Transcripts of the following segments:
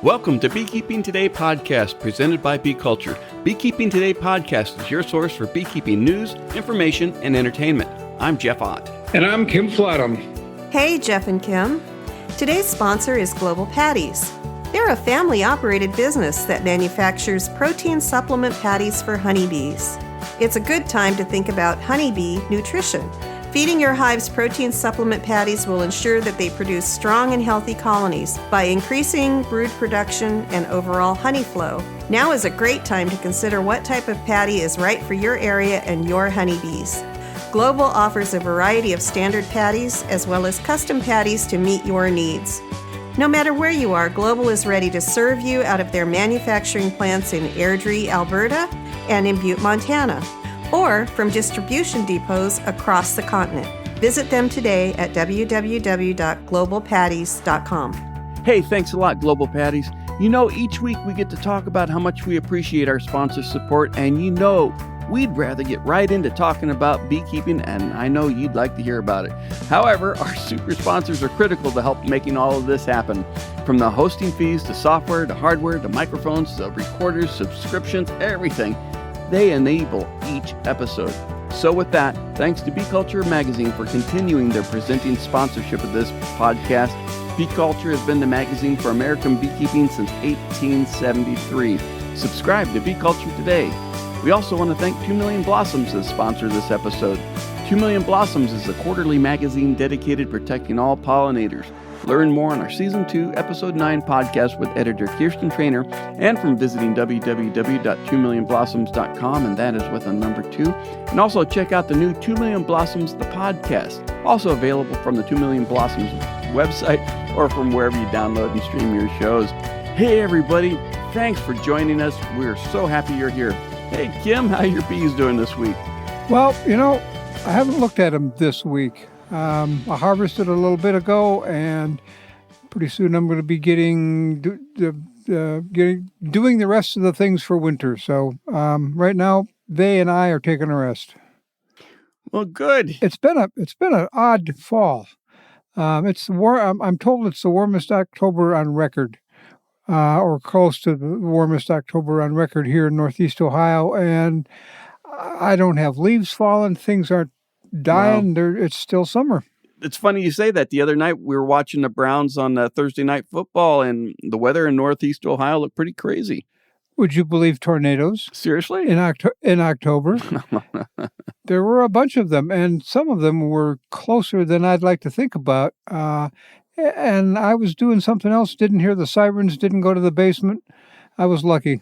Welcome to Beekeeping Today podcast presented by Bee Culture. Beekeeping Today podcast is your source for beekeeping news, information, and entertainment. I'm Jeff Ott. And I'm Kim Flatham. Hey, Jeff and Kim. Today's sponsor is Global Patties. They're a family-operated business that manufactures protein supplement patties for honeybees. It's a good time to think about honeybee nutrition. Feeding your hives protein supplement patties will ensure that they produce strong and healthy colonies by increasing brood production and overall honey flow. Now is a great time to consider what type of patty is right for your area and your honeybees. Global offers a variety of standard patties as well as custom patties to meet your needs. No matter where you are, Global is ready to serve you out of their manufacturing plants in Airdrie, Alberta, and in Butte, Montana, or from distribution depots across the continent. Visit them today at www.globalpatties.com. Hey, thanks a lot, Global Patties. You know, each week we get to talk about how much we appreciate our sponsors' support, and you know, we'd rather get right into talking about beekeeping, and I know you'd like to hear about it. However, our super sponsors are critical to help making all of this happen. From the hosting fees to software to hardware to microphones to recorders, subscriptions, everything. They enable each episode. So with that, thanks to Bee Culture Magazine for continuing their presenting sponsorship of this podcast. Bee Culture has been the magazine for American beekeeping since 1873. Subscribe to Bee Culture today. We also want to thank 2 Million Blossoms as sponsor of this episode. 2 Million Blossoms is a quarterly magazine dedicated to protecting all pollinators. Learn more on our Season 2, Episode 9 podcast with editor Kirsten Trainer and from visiting www.2millionblossoms.com, and that is with a number 2. And also check out the new 2 Million Blossoms, the podcast, also available from the 2 Million Blossoms website or from wherever you download and stream your shows. Hey, everybody. Thanks for joining us. We're so happy you're here. Hey, Kim, how are your bees doing this week? Well, you know, I haven't looked at them this week. I harvested a little bit ago, and pretty soon I'm going to be doing the rest of the things for winter. So right now, they and I are taking a rest. Well, good. It's been an odd fall. It's warm. I'm told it's the warmest October on record, or close to the warmest October on record here in Northeast Ohio. And I don't have leaves falling. Things aren't dying. Wow. It's still summer. It's funny you say that. The other night we were watching the Browns on Thursday Night Football, and the weather in Northeast Ohio looked pretty crazy. Would you believe tornadoes? Seriously? In October? There were a bunch of them, and some of them were closer than I'd like to think about. And I was doing something else, didn't hear the sirens, didn't go to the basement. I was lucky.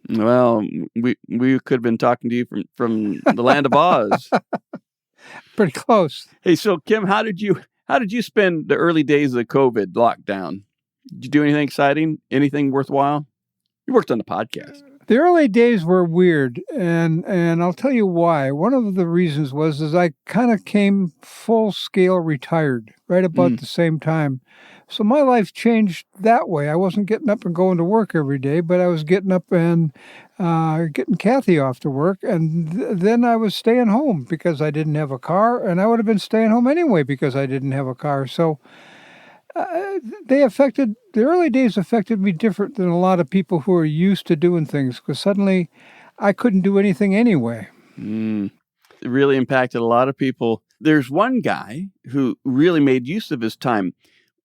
Well, we could have been talking to you from the land of Oz. Pretty close. Hey, so Kim, how did you spend the early days of the COVID lockdown? Did you do anything exciting? Anything worthwhile? You worked on the podcast. The early days were weird, and I'll tell you why. One of the reasons was I kind of came full-scale retired right about the same time. So my life changed that way. I wasn't getting up and going to work every day, but I was getting up and getting Kathy off to work, and then I was staying home because I didn't have a car, and I would have been staying home anyway because I didn't have a car. So the early days affected me different than a lot of people who are used to doing things, because suddenly I couldn't do anything anyway. It really impacted a lot of people. There's one guy who really made use of his time.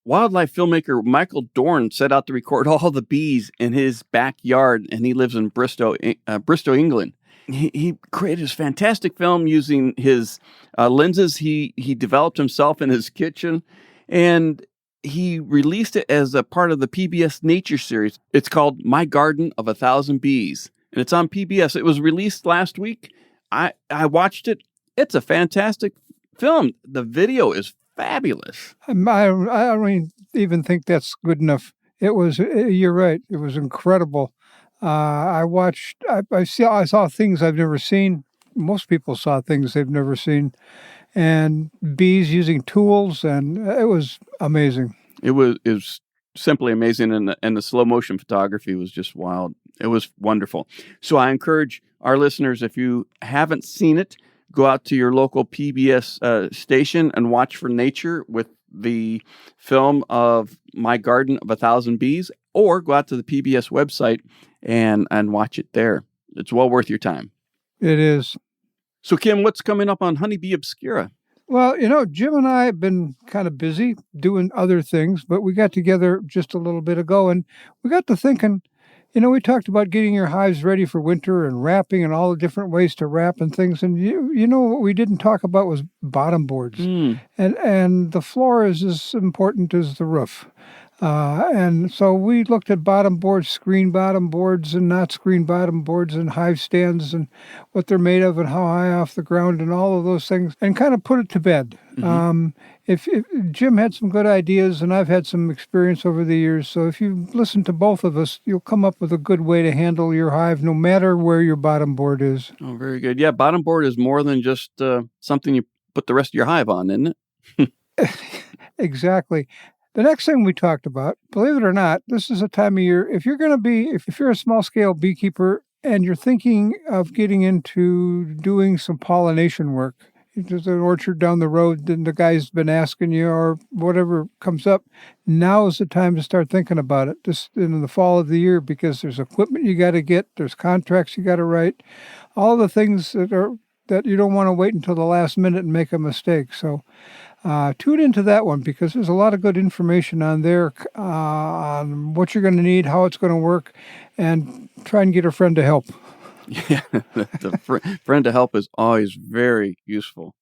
Wildlife filmmaker Michael Dorn set out to record all the bees in his backyard, and he lives in Bristol, England. He created this fantastic film using his lenses he developed himself in his kitchen, and he released it as a part of the PBS Nature series. It's called My Garden of 1,000 Bees, and it's on PBS. It was released last week. I watched it. It's a fantastic film. The video is fabulous. I don't even think that's good enough. It was. You're right. It was incredible. I saw things I've never seen. Most people saw things they've never seen, and bees using tools, and it was amazing. It or go out to the PBS website and watch it there. It's well worth your time. It is. So, Kim, what's coming up on Honeybee Obscura? Well, Jim and I have been kind of busy doing other things, but we got together just a little bit ago, and we got to thinking, we talked about getting your hives ready for winter and wrapping and all the different ways to wrap and things. And what we didn't talk about was bottom boards. And the floor is as important as the roof. And so we looked at bottom boards, screen bottom boards and not screen bottom boards and hive stands and what they're made of and how high off the ground and all of those things and kind of put it to bed. If Jim had some good ideas and I've had some experience over the years, so if you listen to both of us, you'll come up with a good way to handle your hive no matter where your bottom board is. Oh, very good. Yeah, bottom board is more than just something you put the rest of your hive on, isn't it? Exactly. The next thing we talked about, believe it or not, this is a time of year, if you're a small-scale beekeeper and you're thinking of getting into doing some pollination work, there's an orchard down the road and the guy's been asking you or whatever comes up, now is the time to start thinking about it, just in the fall of the year, because there's equipment you got to get, there's contracts you got to write, all the things that you don't want to wait until the last minute and make a mistake. So tune into that one because there's a lot of good information on there on what you're going to need, how it's going to work, and try and get a friend to help. Yeah, the friend to help is always very useful.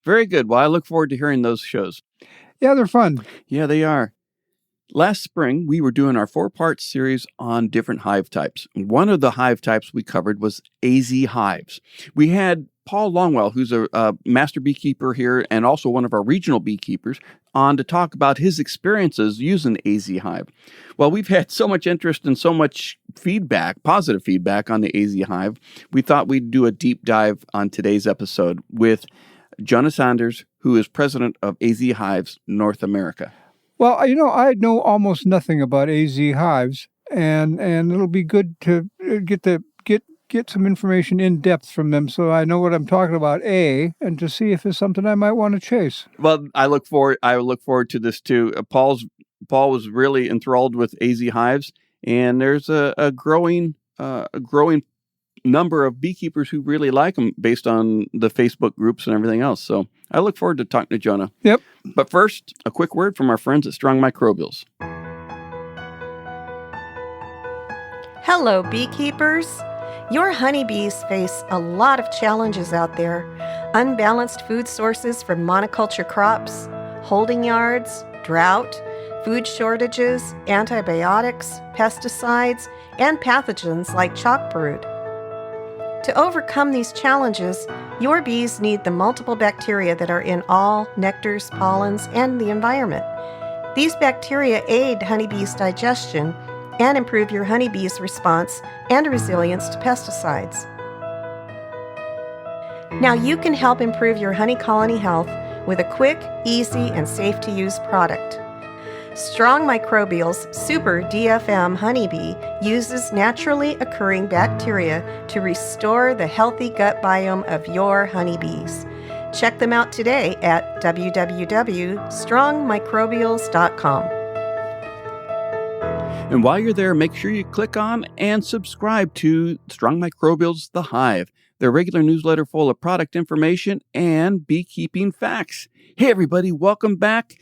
Very good. Well, I look forward to hearing those shows. Yeah, they're fun. Yeah, they are. Last spring, we were doing our 4-part series on different hive types. One of the hive types we covered was AZ Hives. We had Paul Longwell, who's a master beekeeper here and also one of our regional beekeepers, on to talk about his experiences using AZ Hive. Well, we've had so much interest and so much feedback, positive feedback on the AZ Hive, we thought we'd do a deep dive on today's episode with Jonna Sanders, who is president of AZ Hives North America. Well, I know almost nothing about AZ Hives, and it'll be good to get some information in depth from them so I know what I'm talking about, and to see if it's something I might want to chase. Well, I look forward to this too. Paul was really enthralled with AZ Hives, and there's a growing number of beekeepers who really like them based on the Facebook groups and everything else. So I look forward to talking to Jonna. Yep. But first, a quick word from our friends at Strong Microbials. Hello, beekeepers. Your honeybees face a lot of challenges out there. Unbalanced food sources from monoculture crops, holding yards, drought, food shortages, antibiotics, pesticides, and pathogens like chalk brood. To overcome these challenges, your bees need the multiple bacteria that are in all nectars, pollens, and the environment. These bacteria aid honeybees' digestion and improve your honeybees' response and resilience to pesticides. Now you can help improve your honey colony health with a quick, easy, and safe-to-use product. Strong Microbials Super DFM Honeybee uses naturally occurring bacteria to restore the healthy gut biome of your honeybees. Check them out today at www.strongmicrobials.com. And while you're there, make sure you click on and subscribe to Strong Microbials The Hive, their regular newsletter full of product information and beekeeping facts. Hey, everybody, welcome back.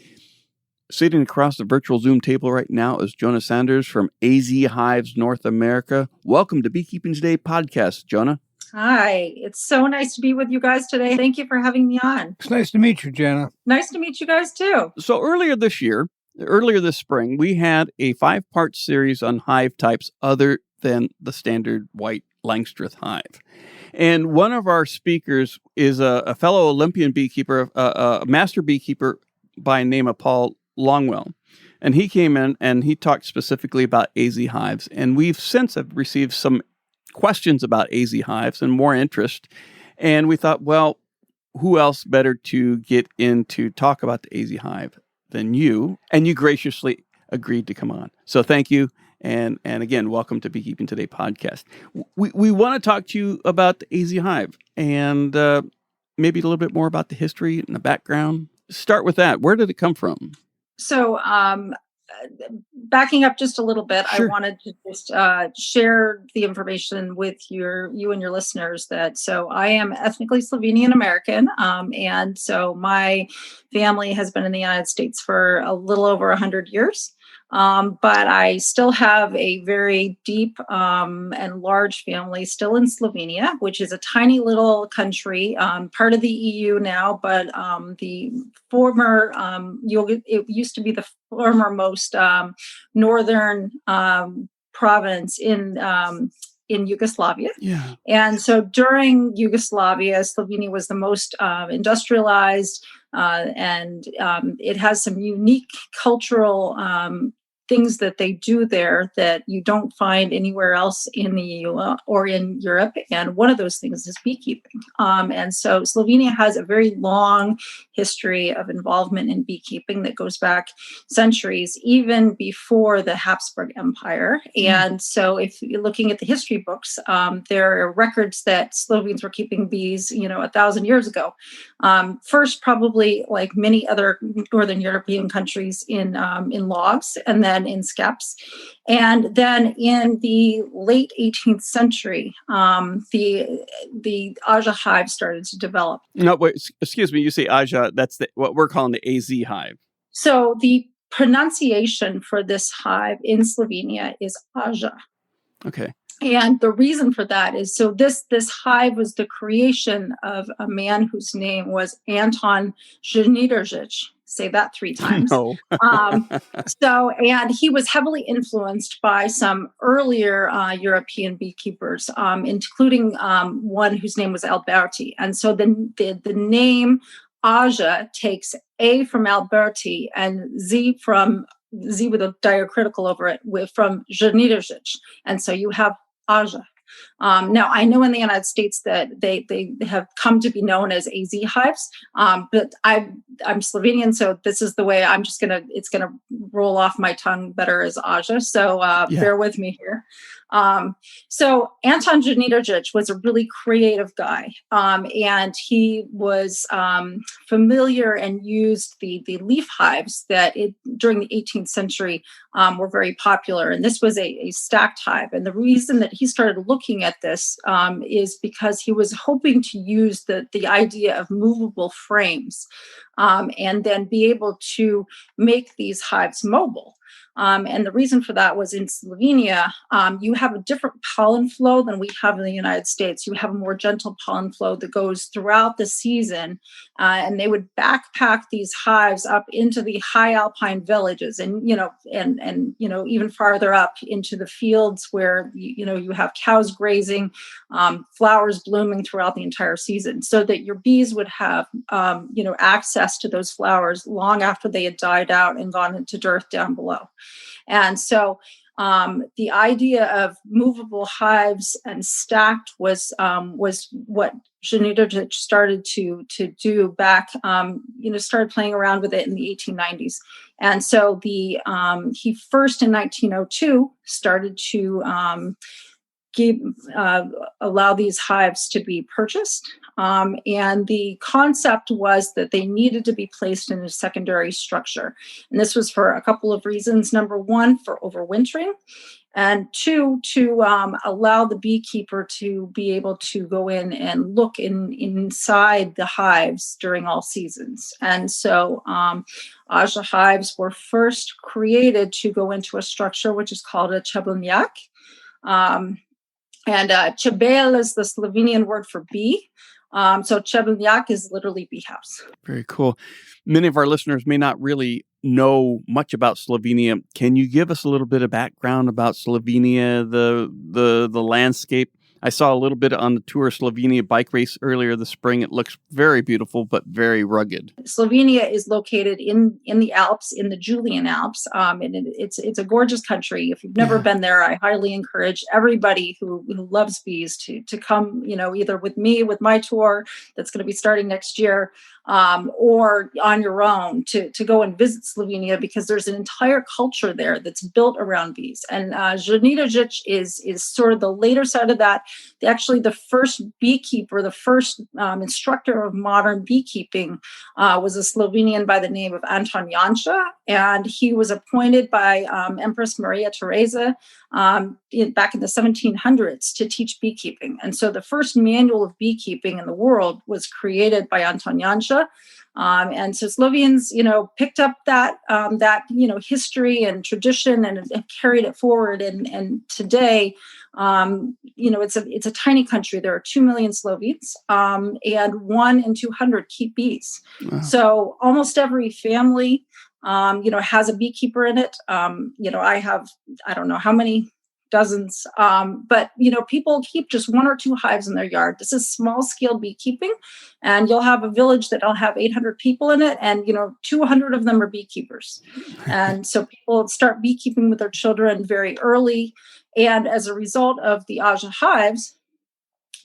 Sitting across the virtual Zoom table right now is Jonna Sanders from AZ Hives North America. Welcome to Beekeeping Today podcast, Jonna. Hi, it's so nice to be with you guys today. Thank you for having me on. It's nice to meet you, Jonna. Nice to meet you guys too. So earlier this spring, we had a 5-part series on hive types other than the standard white Langstroth hive. And one of our speakers is a fellow Olympian beekeeper, a master beekeeper by name of Paul Longwell. And he came in and he talked specifically about AZ Hives. And we've since have received some questions about AZ Hives and more interest. And we thought, well, who else better to get in to talk about the AZ Hive than you? And you graciously agreed to come on. So thank you. And again, welcome to Beekeeping Today podcast. We want to talk to you about the AZ Hive and maybe a little bit more about the history and the background. Start with that. Where did it come from? So backing up just a little bit, Sure. I wanted to just share the information with you and your listeners that so I am ethnically Slovenian American, and so my family has been in the United States for a little over 100 years. But I still have a very deep and large family still in Slovenia, which is a tiny little country, part of the EU now, but the former, it used to be the former most northern province in Yugoslavia. Yeah. And so during Yugoslavia, Slovenia was the most industrialized, and it has some unique cultural things that they do there that you don't find anywhere else in the EU or in Europe. And one of those things is beekeeping. And so Slovenia has a very long history of involvement in beekeeping that goes back centuries, even before the Habsburg Empire. And so if you're looking at the history books, there are records that Slovenes were keeping bees, 1,000 years ago. First, probably like many other Northern European countries in logs, and then in skeps. And then in the late 18th century, the AŽ Hive started to develop. No, wait, excuse me. You say AŽ, that's what we're calling the AZ Hive. So the pronunciation for this hive in Slovenia is AŽ. Okay. And the reason for that is so this hive was the creation of a man whose name was Anton Zheniderzic. Say that 3 times. No. And he was heavily influenced by some earlier European beekeepers, including one whose name was Alberti. And so the name AŽ takes A from Alberti and Z with a diacritical over it from Zheniderzic. And so you have AŽ. Now, I know in the United States that they have come to be known as AZ hives, but I'm Slovenian, so this is the way it's gonna roll off my tongue better as AŽ. So bear with me here. So Anton Zheniderzic was a really creative guy, and he was familiar and used the leaf hives that during the 18th century were very popular. And this was a stacked hive. And the reason that he started looking at this is because he was hoping to use the idea of movable frames and then be able to make these hives mobile. And the reason for that was in Slovenia, you have a different pollen flow than we have in the United States. You have a more gentle pollen flow that goes throughout the season, and they would backpack these hives up into the high alpine villages, and even farther up into the fields where you have cows grazing, flowers blooming throughout the entire season, so that your bees would have access to those flowers long after they had died out and gone into dirt down below. And so the idea of movable hives and stacked was what Zheniderzic started to do back, started playing around with it in the 1890s. And so he first in 1902 started to allow these hives to be purchased. And the concept was that they needed to be placed in a secondary structure. And this was for a couple of reasons. Number one, for overwintering. And 2, to allow the beekeeper to be able to go in and look inside the hives during all seasons. And so AŽ hives were first created to go into a structure which is called a čebelnjak. And čebel is the Slovenian word for bee. So čebelnjak is literally bee house. Very cool. Many of our listeners may not really know much about Slovenia. Can you give us a little bit of background about Slovenia, the landscape? I saw a little bit on the Tour Slovenia bike race earlier this spring. It looks very beautiful, but very rugged. Slovenia is located in the Alps, in the Julian Alps. And it's a gorgeous country. If you've never been there, I highly encourage everybody who loves bees to come, either with me, with my tour that's going to be starting next year, or on your own to go and visit Slovenia, because there's an entire culture there that's built around bees. And Žnidarić is sort of the later side of that. Actually, the first beekeeper, the first instructor of modern beekeeping was a Slovenian by the name of Anton Janša, and he was appointed by Empress Maria Theresa back in the 1700s to teach beekeeping. And so the first manual of beekeeping in the world was created by Anton Janša. And so Slovenes, picked up that history and tradition and carried it forward. And today, it's a tiny country. There are 2 million Slovenes, and 1 in 200 keep bees. Wow. So almost every family, has a beekeeper in it. I don't know how many dozens, but people keep just 1 or 2 hives in their yard. This is small scale beekeeping, and you'll have a village that'll have 800 people in it, and 200 of them are beekeepers. And so people start beekeeping with their children very early, and as a result of the AŽ hives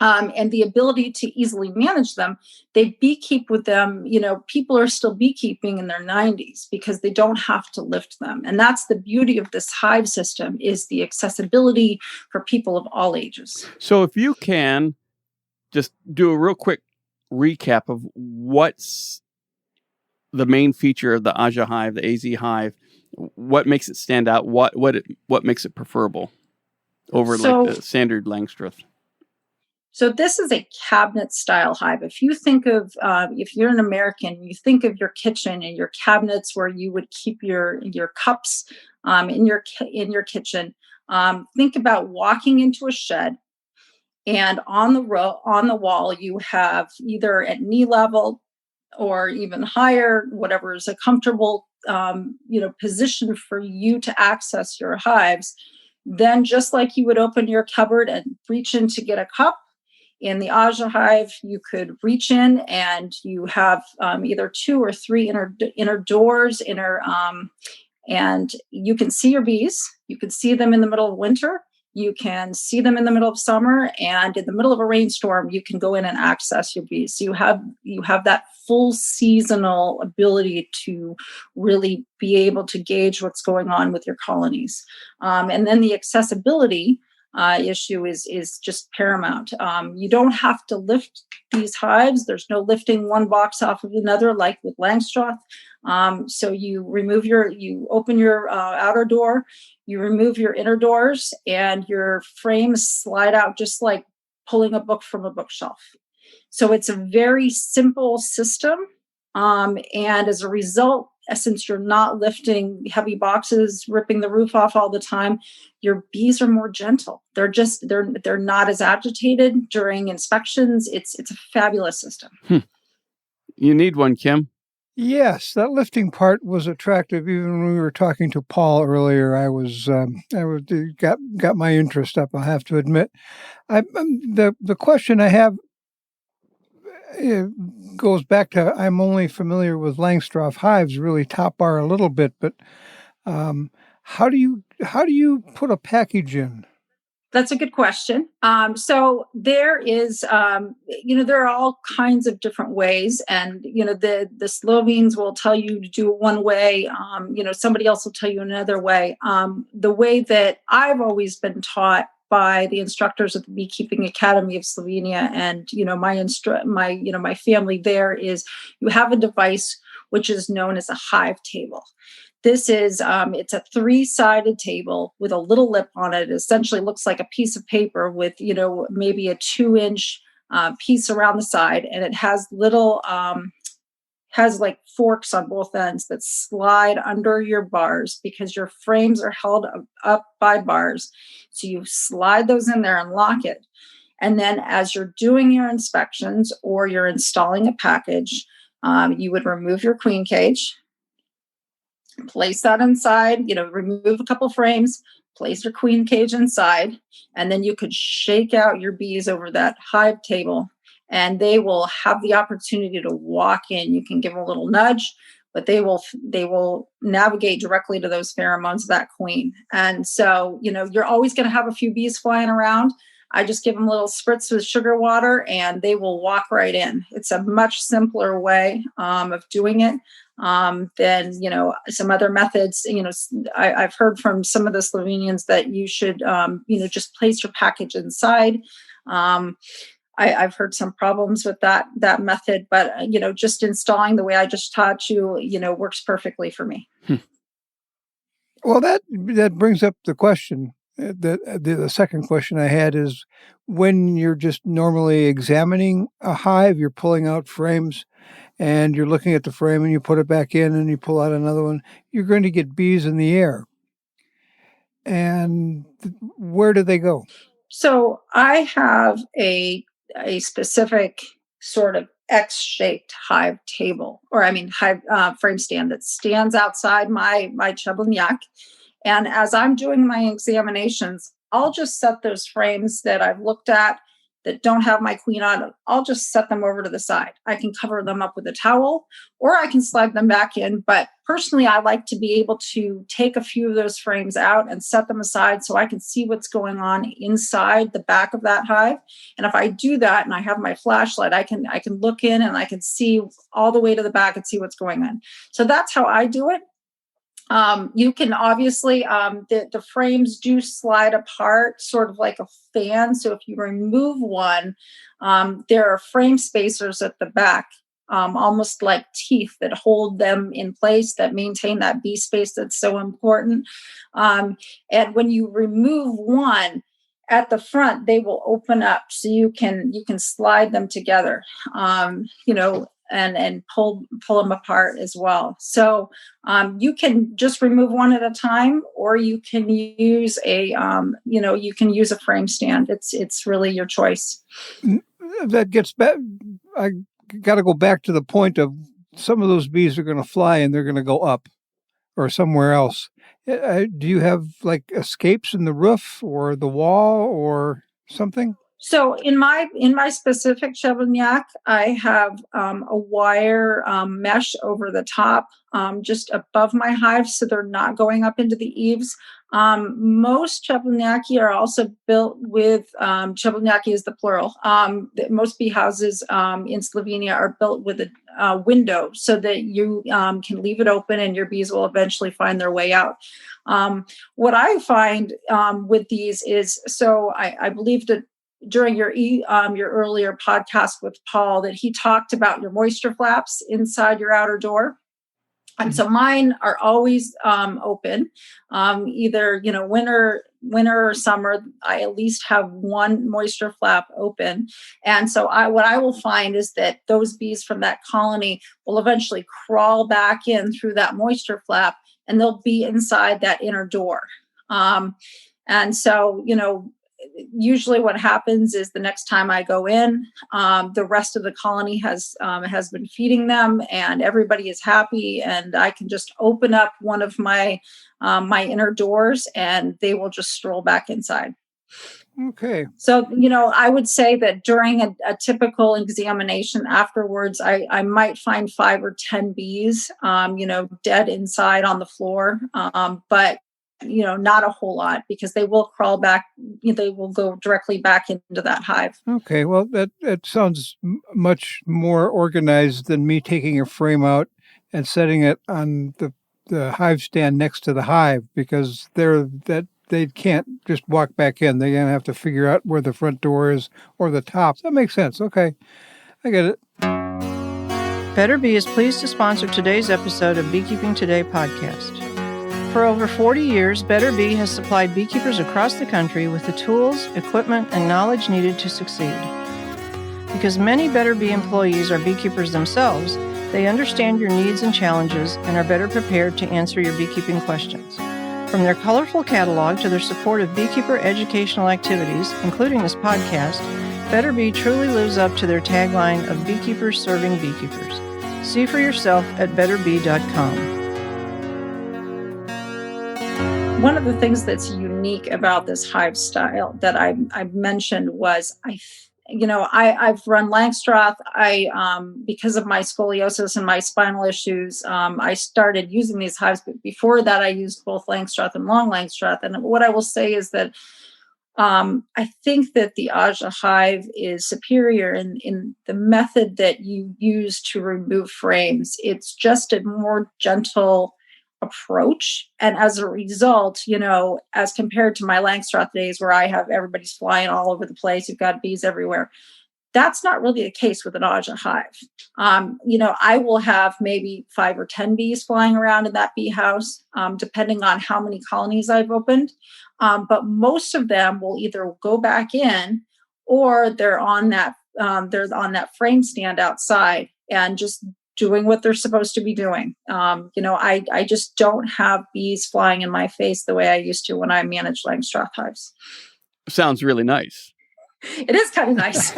and the ability to easily manage them, they beekeep with them. People are still beekeeping in their 90s because they don't have to lift them. And that's the beauty of this hive system, is the accessibility for people of all ages. So if you can just do a real quick recap of what's the main feature of the AŽ hive, the AZ hive, what makes it stand out, what makes it preferable over like the standard Langstroth. So this is a cabinet style hive. If you think of, if you're an American, you think of your kitchen and your cabinets where you would keep your cups in your kitchen. Think about walking into a shed, and on the wall you have, either at knee level or even higher, whatever is a comfortable position for you to access your hives. Then, just like you would open your cupboard and reach in to get a cup, in the AŽ hive, you could reach in and you have either 2 or 3 inner doors, and you can see your bees. You can see them in the middle of winter. You can see them in the middle of summer, and in the middle of a rainstorm, you can go in and access your bees. So you have that full seasonal ability to really be able to gauge what's going on with your colonies. And then the accessibility issue is just paramount. You don't have to lift these hives. There's no lifting one box off of another like with Langstroth. So you open your outer door, you remove your inner doors, and your frames slide out just like pulling a book from a bookshelf. So it's a very simple system. And as a result, since you're not lifting heavy boxes, ripping the roof off all the time, your bees are more gentle. They're not as agitated during inspections. It's a fabulous system. You need one, Kim. Yes, that lifting part was attractive. Even when we were talking to Paul earlier, I got my interest up, I have to admit. The question I have goes back to, I'm only familiar with Langstroth hives, really top bar a little bit, but how do you put a package in? That's a good question. So there is, there are all kinds of different ways, and the Slovenes will tell you to do it one way. Somebody else will tell you another way. The way that I've always been taught by the instructors at the Beekeeping Academy of Slovenia, and my family there, is you have a device which is known as a Hive Table. This is, it's a 3-sided table with a little lip on it. It essentially looks like a piece of paper with, maybe a 2-inch piece around the side. And it has little, has like forks on both ends that slide under your bars, because your frames are held up by bars. So you slide those in there and lock it. And then as you're doing your inspections or you're installing a package, you would remove your queen cage, place that inside, remove a couple frames, place your queen cage inside, and then you could shake out your bees over that hive table, and they will have the opportunity to walk in. You can give them a little nudge, but they will navigate directly to those pheromones of that queen. And so, you're always going to have a few bees flying around. I just give them little spritz with sugar water and they will walk right in. It's a much simpler way of doing it than, some other methods. I've heard from some of the Slovenians that you should, just place your package inside. I've heard some problems with that method, but, just installing the way I just taught you, works perfectly for me. Well, that brings up the question. The second question I had is, when you're just normally examining a hive, you're pulling out frames and you're looking at the frame and you put it back in and you pull out another one, you're going to get bees in the air. And where do they go? So I have a specific sort of X-shaped hive table, hive frame stand that stands outside my Chablenyak. And as I'm doing my examinations, I'll just set those frames that I've looked at that don't have my queen on, I'll just set them over to the side. I can cover them up with a towel or I can slide them back in. But personally, I like to be able to take a few of those frames out and set them aside so I can see what's going on inside the back of that hive. And if I do that and I have my flashlight, I can look in and I can see all the way to the back and see what's going on. So that's how I do it. You can obviously, the frames do slide apart sort of like a fan. So if you remove one, there are frame spacers at the back, almost like teeth that hold them in place, that maintain that bee space that's so important. And when you remove one at the front, they will open up so you can slide them together, and pull them apart as well. So you can just remove one at a time, or you can use a frame stand. It's really your choice. That gets back. I got to go back to the point of some of those bees are going to fly and they're going to go up or somewhere else. Do you have like escapes in the roof or the wall or something? So in my specific Chablenyak, I have a wire mesh over the top, just above my hive, so they're not going up into the eaves. Most Chablenyaki are also built with, Chablenyaki is the plural. Most bee houses in Slovenia are built with a window so that you can leave it open and your bees will eventually find their way out. What I find with these is, so I believe that during your earlier podcast with Paul, that he talked about your moisture flaps inside your outer door. And so mine are always open, either, winter or summer. I at least have one moisture flap open. And so what I will find is that those bees from that colony will eventually crawl back in through that moisture flap and they'll be inside that inner door. And so, usually what happens is the next time I go in, the rest of the colony has been feeding them and everybody is happy, and I can just open up one of my inner doors and they will just stroll back inside. Okay. So, I would say that during a typical examination afterwards, I might find 5 or 10 bees, dead inside on the floor. But not a whole lot, because they will crawl back. They will go directly back into that hive. Okay. Well, that sounds much more organized than me taking a frame out and setting it on the hive stand next to the hive, because they can't just walk back in. They're going to have to figure out where the front door is or the top. That makes sense. Okay. I get it. Better Bee is pleased to sponsor today's episode of Beekeeping Today podcast. For over 40 years, Better Bee has supplied beekeepers across the country with the tools, equipment, and knowledge needed to succeed. Because many Better Bee employees are beekeepers themselves, they understand your needs and challenges and are better prepared to answer your beekeeping questions. From their colorful catalog to their support of beekeeper educational activities, including this podcast, Better Bee truly lives up to their tagline of beekeepers serving beekeepers. See for yourself at betterbee.com. One of the things that's unique about this hive style that I mentioned was I've run Langstroth. Because of my scoliosis and my spinal issues, I started using these hives. But before that, I used both Langstroth and long Langstroth. And what I will say is that I think that the AЖ Hive is superior in the method that you use to remove frames. It's just a more gentle approach. And as a result, as compared to my Langstroth days where I have everybody's flying all over the place, you've got bees everywhere. That's not really the case with an AЖ Hive. I will have maybe 5 or 10 bees flying around in that bee house, depending on how many colonies I've opened. But most of them will either go back in, or they're on that frame stand outside and just doing what they're supposed to be doing. I just don't have bees flying in my face the way I used to when I managed Langstroth hives. Sounds really nice. It is kind of nice.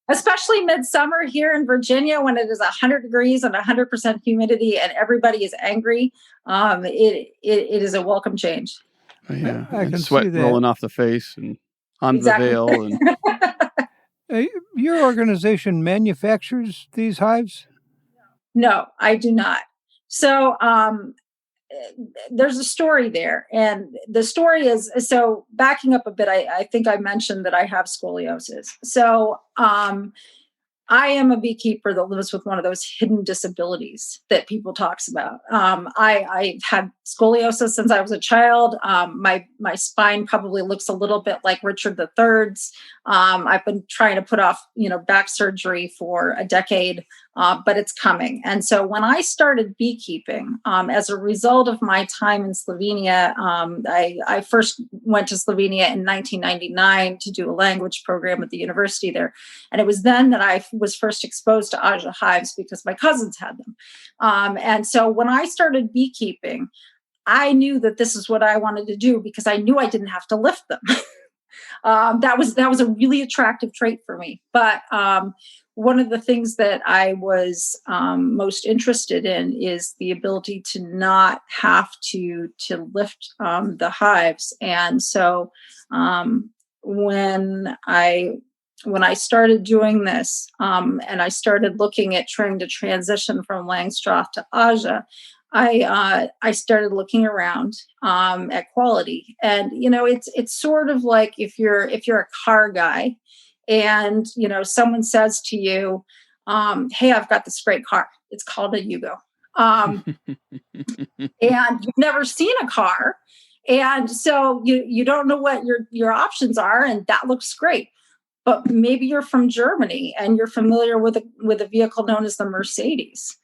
Especially midsummer here in Virginia when it is 100 degrees and 100% humidity and everybody is angry. It is a welcome change. Yeah, I can sweat see that. rolling off the face and on Exactly. the veil. And Your organization manufactures these hives? No, I do not. So there's a story there. And the story is, so backing up a bit, I think I mentioned that I have scoliosis. So I am a beekeeper that lives with one of those hidden disabilities that people talks about. I had scoliosis since I was a child. My spine probably looks a little bit like Richard III's. I've been trying to put off, back surgery for a decade, but it's coming. And so when I started beekeeping, as a result of my time in Slovenia, I first went to Slovenia in 1999 to do a language program at the university there. And it was then that I was first exposed to AŽ hives because my cousins had them. And so when I started beekeeping, I knew that this is what I wanted to do because I knew I didn't have to lift them. That was a really attractive trait for me. But one of the things that I was most interested in is the ability to not have to lift the hives. And so when I started doing this and I started looking at trying to transition from Langstroth to AŽ, I started looking around at quality. And, it's sort of like if you're a car guy and, someone says to you, hey, I've got this great car. It's called a Yugo. And you've never seen a car. And so you don't know what your options are. And that looks great. But maybe you're from Germany and you're familiar with a vehicle known as the Mercedes.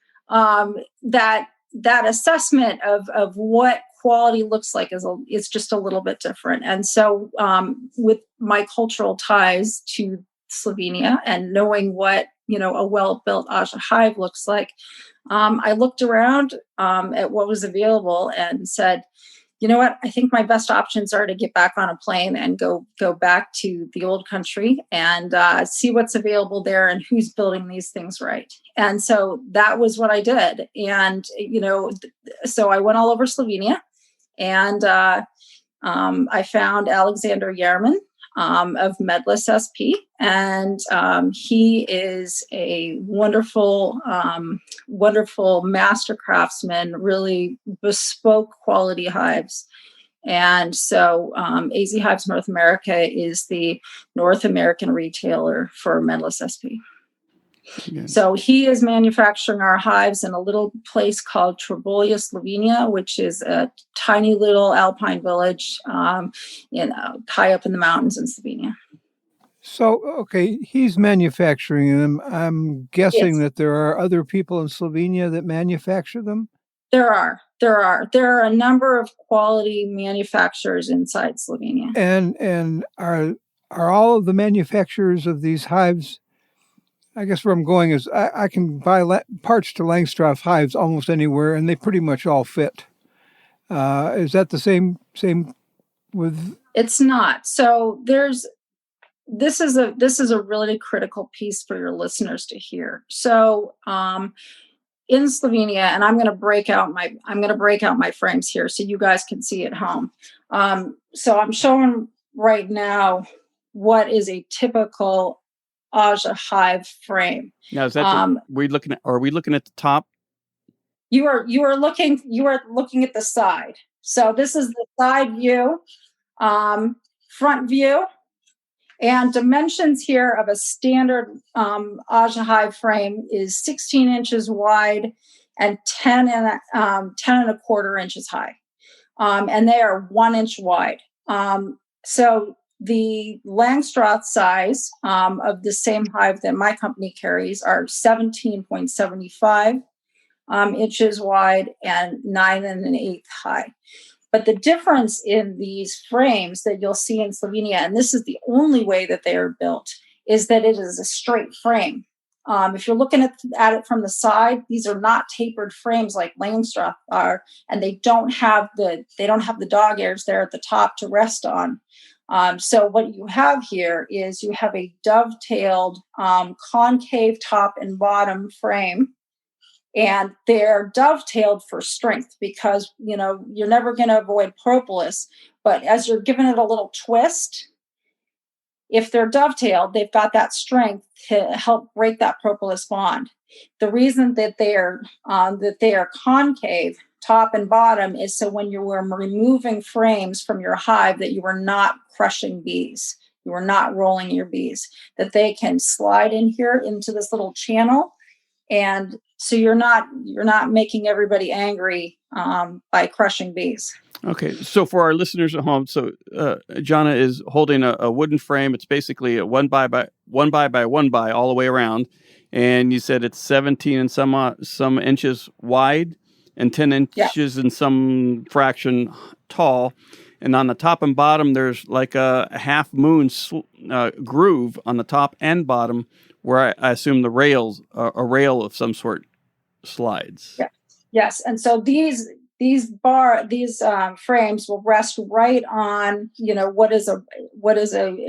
That assessment of what quality looks like is just a little bit different. And so with my cultural ties to Slovenia and knowing what, a well-built AŽ hive looks like, I looked around at what was available and said, you know what, I think my best options are to get back on a plane and go back to the old country and see what's available there and who's building these things right. And so that was what I did. And, so I went all over Slovenia and I found Alexander Yerman of Medlis SP. And he is a wonderful, wonderful master craftsman, really bespoke quality hives. And so AZ Hives North America is the North American retailer for Medlis SP. Good. So he is manufacturing our hives in a little place called Trobolia, Slovenia, which is a tiny little alpine village high up in the mountains in Slovenia. So, okay, he's manufacturing them. I'm guessing Yes. that there are other people in Slovenia that manufacture them? There are a number of quality manufacturers inside Slovenia. And are all of the manufacturers of these hives, I guess where I'm going is I can buy parts to Langstroth hives almost anywhere, and they pretty much all fit. Is that the same with? It's not. So this is a really critical piece for your listeners to hear. So in Slovenia, and I'm going to break out my frames here so you guys can see at home. So I'm showing right now what is a typical AŽ hive frame. Now, is that are we looking at the top? You are looking at the side. So this is the side view front view. And dimensions here of a standard AЖ Hive frame is 16 inches wide and 10 and a quarter inches high. And they are 1 inch wide. So the Langstroth size of the same hive that my company carries are 17.75 inches wide and 9 1/8 high. But the difference in these frames that you'll see in Slovenia, and this is the only way that they are built, is that it is a straight frame. If you're looking at it from the side, these are not tapered frames like Langstroth are, and they don't have the dog ears there at the top to rest on. So what you have here is you have a dovetailed concave top and bottom frame, and they're dovetailed for strength because, you're never going to avoid propolis, but as you're giving it a little twist, if they're dovetailed, they've got that strength to help break that propolis bond. The reason that they are concave, top and bottom, is so when you were removing frames from your hive that you were not crushing bees, you were not rolling your bees, that they can slide in here into this little channel, and so you're not making everybody angry by crushing bees. Okay, so for our listeners at home, Jonna is holding a wooden frame. It's basically a 1 by 1 by all the way around, and you said it's 17 and some inches wide and 10 inches and some fraction tall. And on the top and bottom, there's like a half moon groove on the top and bottom, where I assume a rail of some sort slides. Yeah. Yes, and so these frames will rest right on what is a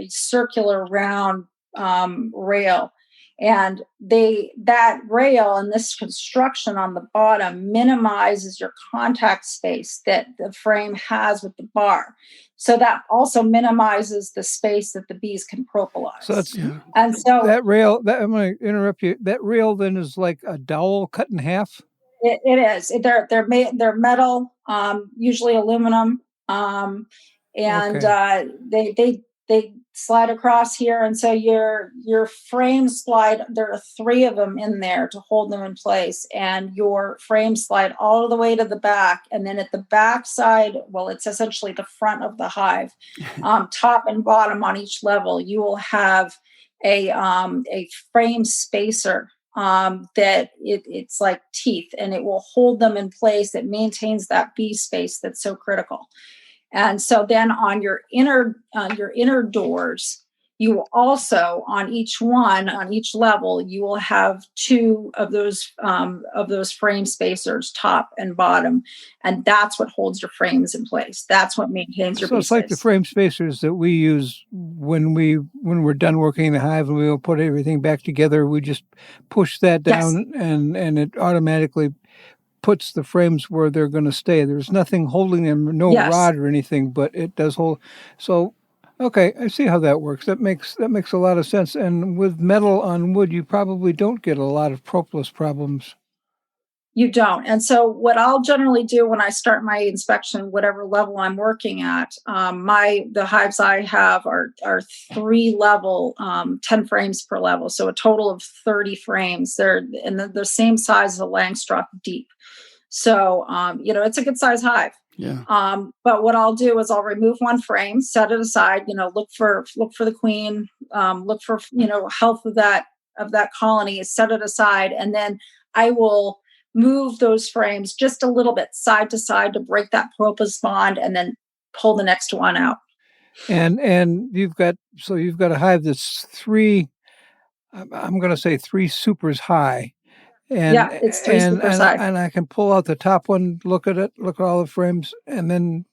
circular round rail, and that rail and this construction on the bottom minimizes your contact space that the frame has with the bar. So that also minimizes the space that the bees can propolize. So that rail, I'm going to interrupt you. That rail then is like a dowel cut in half? It is. They're metal, usually aluminum, they slide across here, and so your frames slide. There are 3 of them in there to hold them in place, and your frames slide all the way to the back, and then at the back side, well, it's essentially the front of the hive, top and bottom on each level, you will have a frame spacer. That it's like teeth, and it will hold them in place. It maintains that bee space that's so critical. And so then on your inner doors, you will also on each level, you will have 2 of those frame spacers, top and bottom, and that's what holds your frames in place. That's what maintains your bee space. So it's like the frame spacers that we use when we're done working in the hive and we will put everything back together. We just push that down, and it automatically puts the frames where they're going to stay. There's nothing holding them, no rod or anything, but it does hold. So, okay, I see how that works. That makes a lot of sense. And with metal on wood, you probably don't get a lot of propolis problems. You don't. And so what I'll generally do when I start my inspection, whatever level I'm working at, the hives I have are 3 level, 10 frames per level. So a total of 30 frames. They're in the same size as a Langstroth deep. So, it's a good size hive. Yeah. But what I'll do is I'll remove one frame, set it aside, look for the queen, look for, health of that colony, set it aside. And then I will move those frames just a little bit side to side to break that propolis bond, and then pull the next one out. And you've got a hive that's 3, I'm going to say 3 supers high. And, it's 3 supers high. And I can pull out the top one, look at it, look at all the frames, and then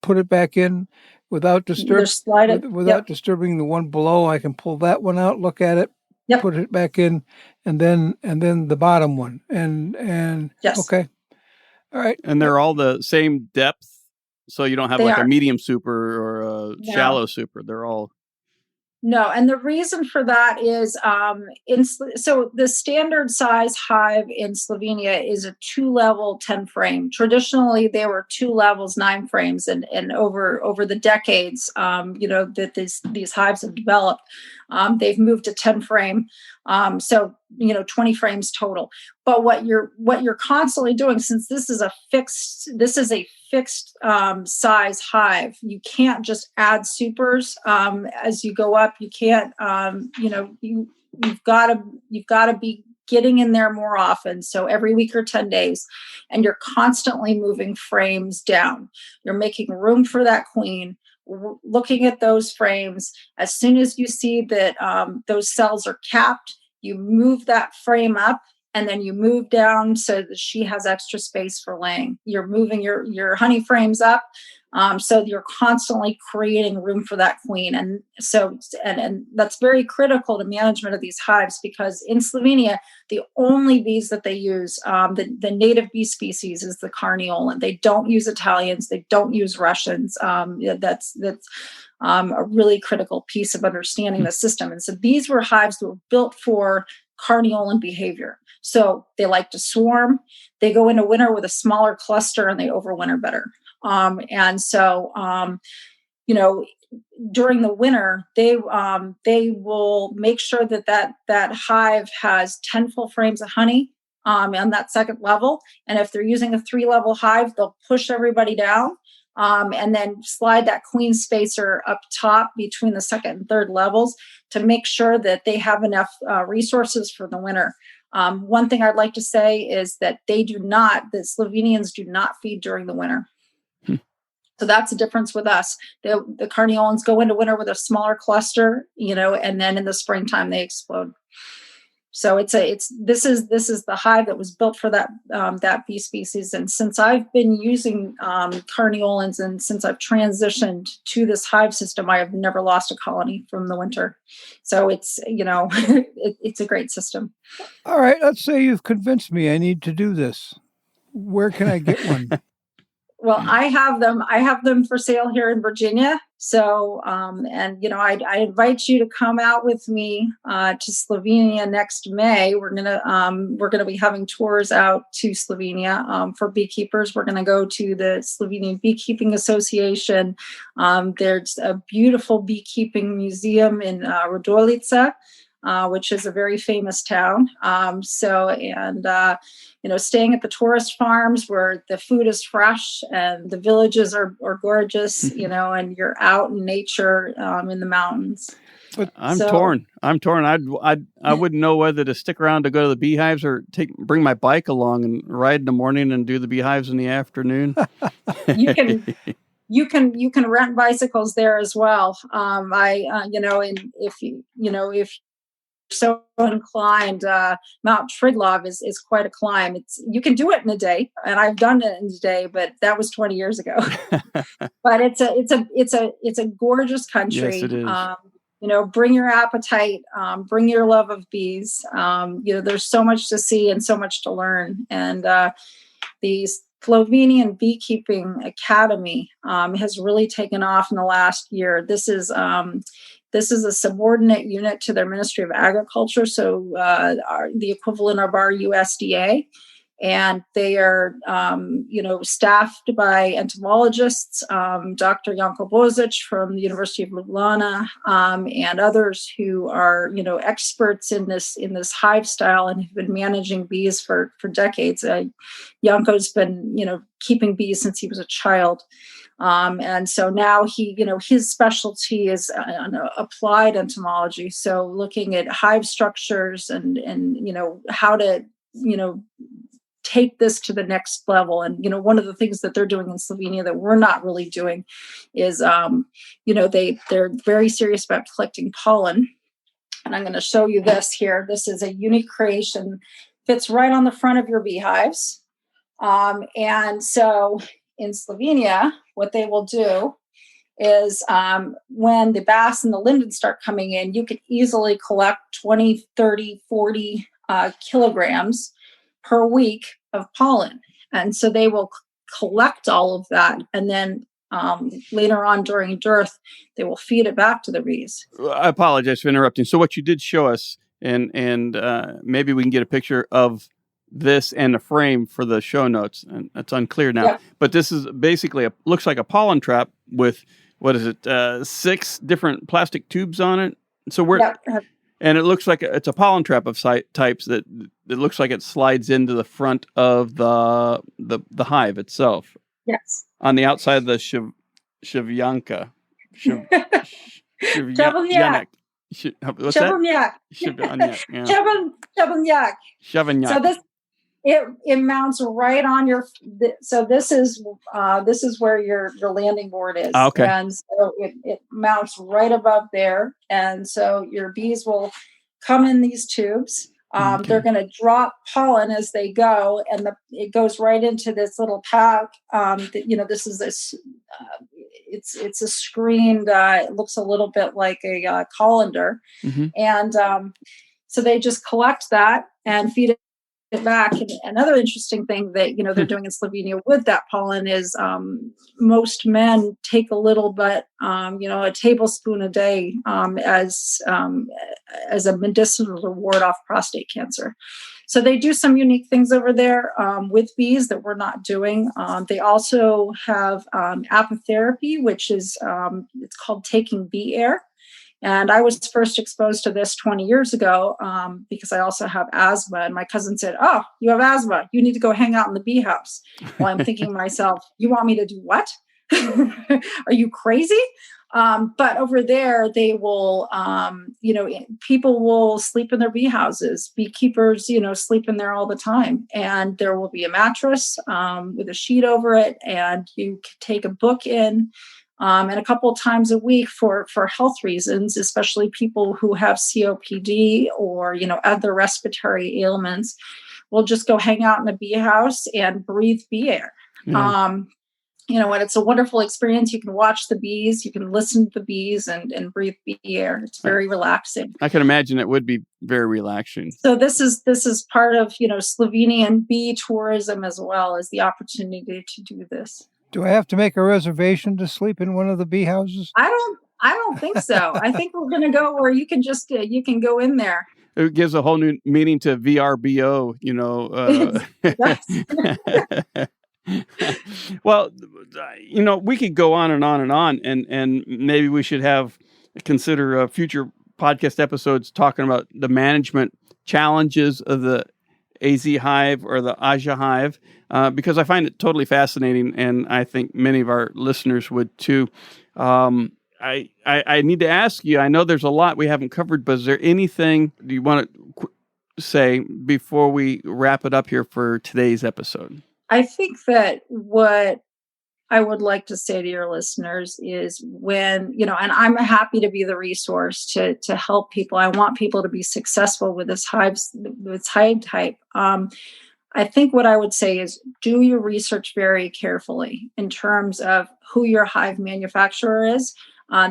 put it back in without disturbing the one below. I can pull that one out, look at it, put it back in, and then the bottom one. And yes. Okay. All right. And they're all the same depth, so you don't have a medium super or a shallow super. They're all No, and the reason for that is so the standard size hive in Slovenia is a 2-level 10 frame. Traditionally, they were 2 levels 9 frames, and over the decades, that these hives have developed, they've moved to 10 frame. So 20 frames total. But what you're constantly doing, since this is a fixed size hive, you can't just add supers as you go up. You can't you've got to be getting in there more often. So every week or 10 days, and you're constantly moving frames down. You're making room for that queen, looking at those frames. As soon as you see that those cells are capped, you move that frame up, and then you move down so that she has extra space for laying. You're moving your honey frames up, so you're constantly creating room for that queen. And so, and that's very critical to management of these hives, because in Slovenia, the only bees that they use, the native bee species, is the carniolan. They don't use Italians. They don't use Russians. That's a really critical piece of understanding the system. And so these were hives that were built for carniolan behavior. So they like to swarm. They go into winter with a smaller cluster, and they overwinter better. And so, during the winter, they will make sure that hive has 10 full frames of honey on that second level. And if they're using a 3-level hive, they'll push everybody down. And then slide that queen spacer up top between the second and third levels to make sure that they have enough resources for the winter. One thing I'd like to say is that the Slovenians do not feed during the winter. So that's a difference with us. The carniolans go into winter with a smaller cluster, and then in the springtime they explode. So this is the hive that was built for that bee species. And since I've been using carniolans, and since I've transitioned to this hive system, I have never lost a colony from the winter. So it's it's a great system. All right, let's say you've convinced me I need to do this. Where can I get one? Well, I have them for sale here in Virginia. So, I invite you to come out with me to Slovenia next May. We're gonna be having tours out to Slovenia for beekeepers. We're gonna go to the Slovenian Beekeeping Association. There's a beautiful beekeeping museum in Radolica, which is a very famous town. Staying at the tourist farms where the food is fresh and the villages are gorgeous, and you're out in nature in the mountains. But I'm torn. I wouldn't know whether to stick around to go to the beehives or bring my bike along and ride in the morning and do the beehives in the afternoon. You can rent bicycles there as well. If you're so inclined, Mount Triglav is quite a climb. You can do it in a day, and I've done it in a day, but that was 20 years ago. But it's a gorgeous country. Yes, it is. Bring your appetite, bring your love of bees. There's so much to see and so much to learn. And the Slovenian Beekeeping Academy has really taken off in the last year. This is a subordinate unit to their Ministry of Agriculture, so the equivalent of our USDA. And they are, staffed by entomologists, Dr. Janko Bozic from the University of Ljubljana, and others who are, experts in this hive style and have been managing bees for decades. Janko's been, keeping bees since he was a child. And so now his specialty is applied entomology. So looking at hive structures and how to, take this to the next level. And, one of the things that they're doing in Slovenia that we're not really doing is, they're very serious about collecting pollen. And I'm going to show you this here. This is a unique creation, fits right on the front of your beehives. And so in Slovenia, what they will do is when the bass and the linden start coming in, you can easily collect 20, 30, 40 kilograms per week of pollen. And so they will collect all of that and then later on during dearth, they will feed it back to the bees. I apologize for interrupting. So what you did show us, and maybe we can get a picture of this and a frame for the show notes. And it's unclear now, Yep. but this is basically looks like a pollen trap with, what is it? 6 different plastic tubes on it. So Yep. and it looks like it's a pollen trap of types that it looks like it slides into the front of the hive itself. Yes. On the outside of the Shivyanka. Shavonyak. What's that? Shavonyak. Yeah. Shavonyak. Shavonyak. So this it mounts right on your. So this is where your landing board is. Okay. And so it mounts right above there, and so your bees will come in these tubes. Okay. They're going to drop pollen as they go, and it goes right into this little pack. This is this. It's a screened. It looks a little bit like a colander, Mm-hmm. and so they just collect that and feed it back. And another interesting thing that they're doing in Slovenia with that pollen is most men take a little bit, a tablespoon a day as a medicinal to ward off prostate cancer. So they do some unique things over there with bees that we're not doing. They also have apitherapy, which is it's called taking bee air. And I was first exposed to this 20 years ago because I also have asthma. And my cousin said, "Oh, you have asthma. You need to go hang out in the bee house." Well, I'm thinking to myself, you want me to do what? Are you crazy? But over there, they will, people will sleep in their bee houses. Beekeepers, sleep in there all the time. And there will be a mattress with a sheet over it. And you can take a book in. And a couple of times a week for health reasons, especially people who have COPD or, other respiratory ailments, will just go hang out in a bee house and breathe bee air. Yeah. And it's a wonderful experience. You can watch the bees, you can listen to the bees and breathe bee air. It's very relaxing. I can imagine it would be very relaxing. So this is part of, Slovenian bee tourism as well, as the opportunity to do this. Do I have to make a reservation to sleep in one of the bee houses? I don't think so. I think we're going to go where you can just you can go in there. It gives a whole new meaning to VRBO, Well, we could go on and on and on, and maybe we should consider future podcast episodes talking about the management challenges of the AZ Hive or the AŽ Hive, because I find it totally fascinating, and I think many of our listeners would too. I need to ask you, I know there's a lot we haven't covered, but is there anything you want to say before we wrap it up here for today's episode? I think that what I would like to say to your listeners is when, and I'm happy to be the resource to help people. I want people to be successful with this hive type. I think what I would say is do your research very carefully in terms of who your hive manufacturer is.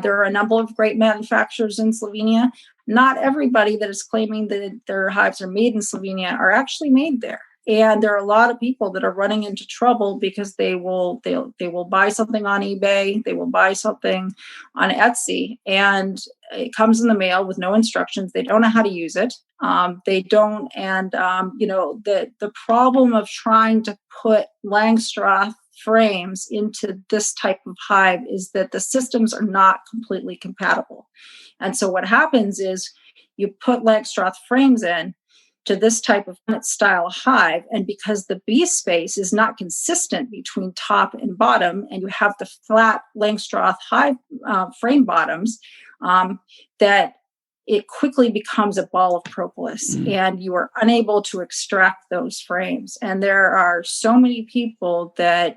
There are a number of great manufacturers in Slovenia. Not everybody that is claiming that their hives are made in Slovenia are actually made there. And there are a lot of people that are running into trouble because they will buy something on eBay, they will buy something on Etsy, and it comes in the mail with no instructions. They don't know how to use it. They don't, and the problem of trying to put Langstroth frames into this type of hive is that the systems are not completely compatible. And so what happens is you put Langstroth frames in to this type of style hive, and because the bee space is not consistent between top and bottom, and you have the flat Langstroth hive frame bottoms, that it quickly becomes a ball of propolis, and you are unable to extract those frames. And there are so many people that,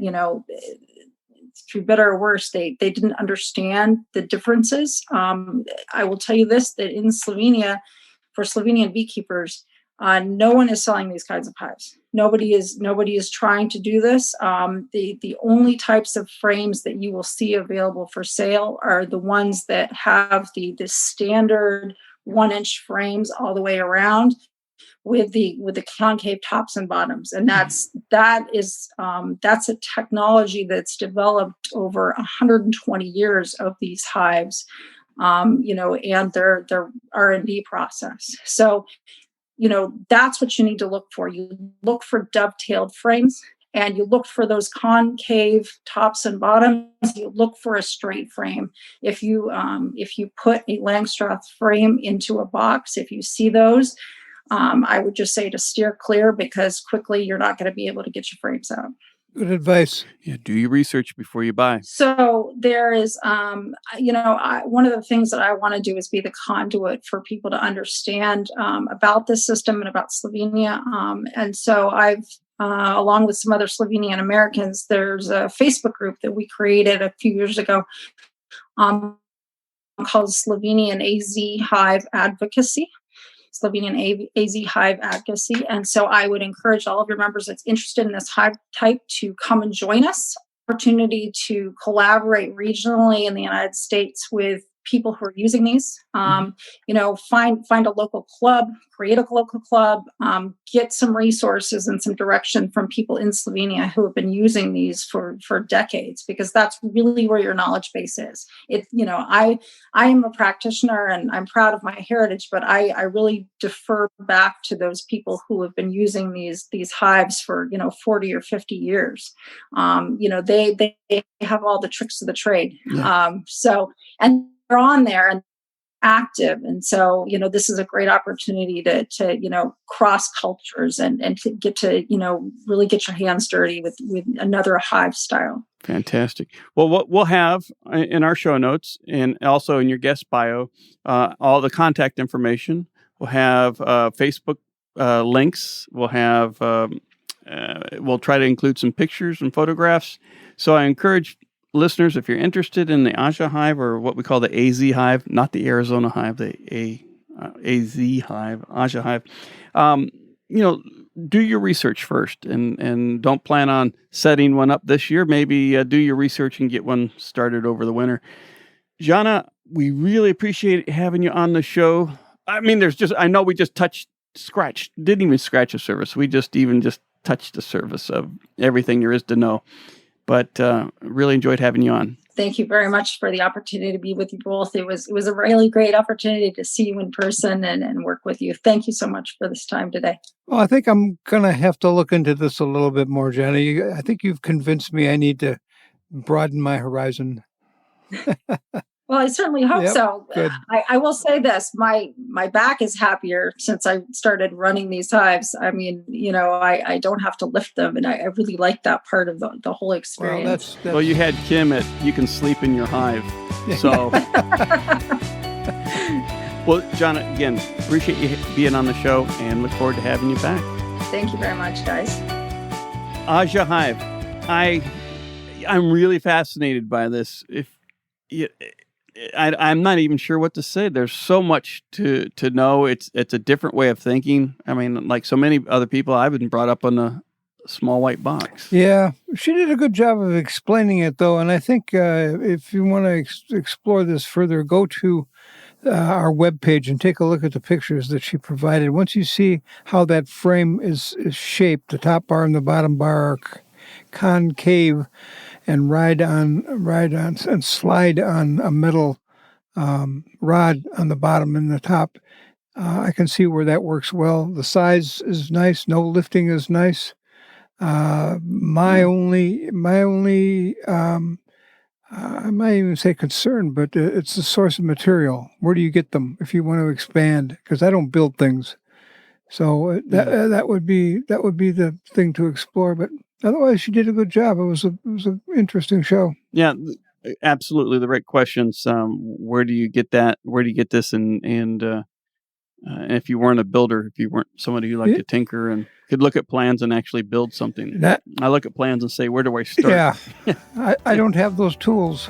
through better or worse, they didn't understand the differences. I will tell you this, that in Slovenia, for Slovenian beekeepers, no one is selling these kinds of hives. Nobody is trying to do this. The only types of frames that you will see available for sale are the ones that have the standard 1-inch frames all the way around, with the concave tops and bottoms, and that's a technology that's developed over 120 years of these hives, and their R&D process. So, that's what you need to look for. You look for dovetailed frames, and you look for those concave tops and bottoms. You look for a straight frame. If you put a Langstroth frame into a box, if you see those, I would just say to steer clear, because quickly you're not going to be able to get your frames out. Good advice. Yeah, do your research before you buy. So there is, one of the things that I want to do is be the conduit for people to understand about this system and about Slovenia. And so I've, along with some other Slovenian Americans, there's a Facebook group that we created a few years ago called Slovenian AZ Hive Advocacy. Slovenian AZ Hive Advocacy. And so I would encourage all of your members that's interested in this hive type to come and join us. Opportunity to collaborate regionally in the United States with people who are using these. Find a local club, create a local club, get some resources and some direction from people in Slovenia who have been using these for decades, because that's really where your knowledge base is. I am a practitioner and I'm proud of my heritage, but I really defer back to those people who have been using these hives for 40 or 50 years. They have all the tricks of the trade. Yeah. And they're on there and active. And so, this is a great opportunity to cross cultures and to get to, really get your hands dirty with another hive style. Fantastic. Well, what we'll have in our show notes and also in your guest bio, all the contact information. We'll have Facebook links. We'll have, we'll try to include some pictures and photographs. So I encourage listeners, if you're interested in the AŽ Hive, or what we call the AZ Hive, not the Arizona Hive, the AZ Hive, AŽ Hive, do your research first, and don't plan on setting one up this year. Maybe do your research and get one started over the winter. Jonna, we really appreciate having you on the show. I mean, I know we just didn't even scratch the surface. We just touched the surface of everything there is to know. But really enjoyed having you on. Thank you very much for the opportunity to be with you both. It was a really great opportunity to see you in person and work with you. Thank you so much for this time today. Well, I think I'm going to have to look into this a little bit more, Jonna. I think you've convinced me I need to broaden my horizon. Well, I certainly hope so. Good. I will say this, my back is happier since I started running these hives. I mean, I don't have to lift them, and I really like that part of the whole experience. Well, you had Kim you can sleep in your hive. So, well, Jonna, again, appreciate you being on the show and look forward to having you back. Thank you very much, guys. AŽ Hive. I'm really fascinated by this. I'm not even sure what to say. There's so much to know. It's a different way of thinking. I mean, like so many other people, I've been brought up on a small white box. Yeah, she did a good job of explaining it, though. And I think if you want to explore this further, go to our webpage and take a look at the pictures that she provided. Once you see how that frame is shaped, the top bar and the bottom bar are concave and ride on and slide on a metal rod on the bottom and the top. I can see where that works well. The size is nice. No lifting is nice. My only I might even say concern, but it's the source of material. Where do you get them if you want to expand? Because I don't build things, so that would be the thing to explore. But otherwise, she did a good job. It was an interesting show. Yeah, absolutely. The right questions. Where do you get that? Where do you get this? And if you weren't a builder, if you weren't somebody who liked to tinker and could look at plans and actually build something. I look at plans and say, where do I start? Yeah, I don't have those tools.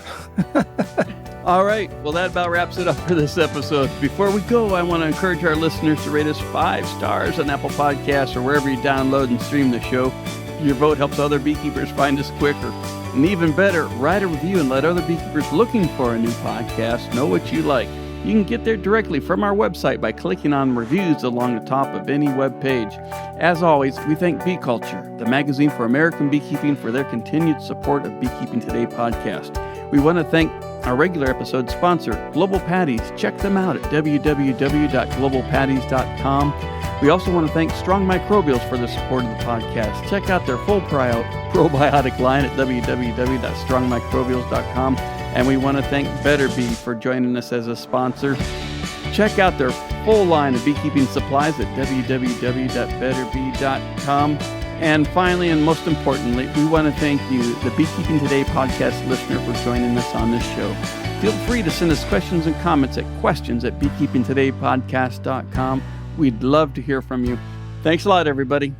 All right. Well, that about wraps it up for this episode. Before we go, I want to encourage our listeners to rate us 5 stars on Apple Podcasts or wherever you download and stream the show. Your vote helps other beekeepers find us quicker. And even better, write a review and let other beekeepers looking for a new podcast know what you like. You can get there directly from our website by clicking on reviews along the top of any web page. As always, we thank Bee Culture, the magazine for American beekeeping, for their continued support of Beekeeping Today podcast. We want to thank our regular episode sponsor, Global Patties. Check them out at www.globalpatties.com. We also want to thank Strong Microbials for the support of the podcast. Check out their full probiotic line at www.strongmicrobials.com. And we want to thank Better Bee for joining us as a sponsor. Check out their full line of beekeeping supplies at www.betterbee.com. And finally, and most importantly, we want to thank you, the Beekeeping Today podcast listener, for joining us on this show. Feel free to send us questions and comments at questions@beekeepingtodaypodcast.com. We'd love to hear from you. Thanks a lot, everybody.